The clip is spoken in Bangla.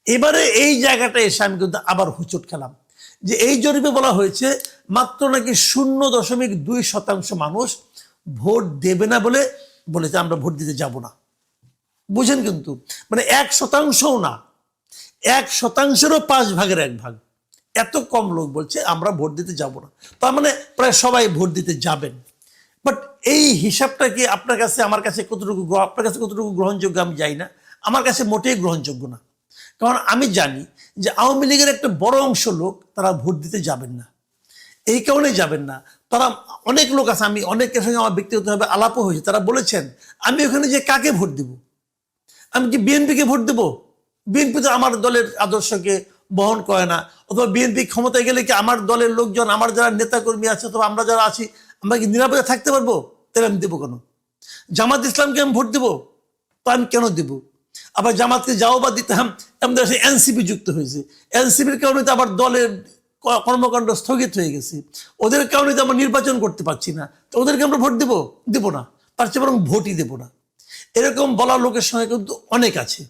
এবারে এই জায়গাটা এসে আমি কিন্তু আবার হুচট খেলাম যে এই জরিপে বলা হয়েছে মাত্র নাকি 0.2% মানুষ ভোট দেবে না বলে বলেছে আমরা ভোট দিতে যাব না। বুঝেন, কিন্তু মানে 1%ও না, 1%-এরও 1/5 এত কম লোক বলছে আমরা ভোট দিতে যাব না। তার মানে প্রায় সবাই ভোট দিতে যাবেন। বাট এই হিসাবটা কি আপনার কাছে আমার কাছে কতটুকু, আপনার কাছে কতটুকু গ্রহণযোগ্য আমি জানি না। আমার কাছে মোটেই গ্রহণযোগ্য না। কারণ আমি জানি যে আওয়ামী লীগের একটা বড় অংশ লোক তারা ভোট দিতে যাবেন না। এই কারণেই যাবেন না, তারা অনেক লোক আছে, আমি অনেকের সঙ্গে আমার ব্যক্তিগতভাবে আলাপও হয়েছে, তারা বলেছেন আমি ওখানে যে কাকে ভোট দেব, আমি কি বিএনপিকে ভোট দেব? বিএনপি তো আমার দলের আদর্শকে বহন করে না। অথবা বিএনপি ক্ষমতায় গেলে কি আমার দলের লোকজন, আমার যারা নেতাকর্মী আছে অথবা আমরা যারা আছি, আমরা কি নিরাপদে থাকতে পারবো? তাহলে আমি দেবো কেন? জামাত ইসলামকে আমি ভোট দেবো, তো আমি কেন দেব? আবার জামাতকে যাও বা দিতাম, আমাদের এনসিপি যুক্ত হয়েছে, এনসিপির কারণে তো আবার দলের কর্মকাণ্ড স্থগিত হয়ে গেছে, ওদের কারণে তো আমরা নির্বাচন করতে পারছি না, তো ওদেরকে আমরা ভোট দেবো? দেবো না। তার চেয়ে বরং ভোটই দেবো না। এরকম বলা লোকের সঙ্গে কিন্তু অনেক আছে।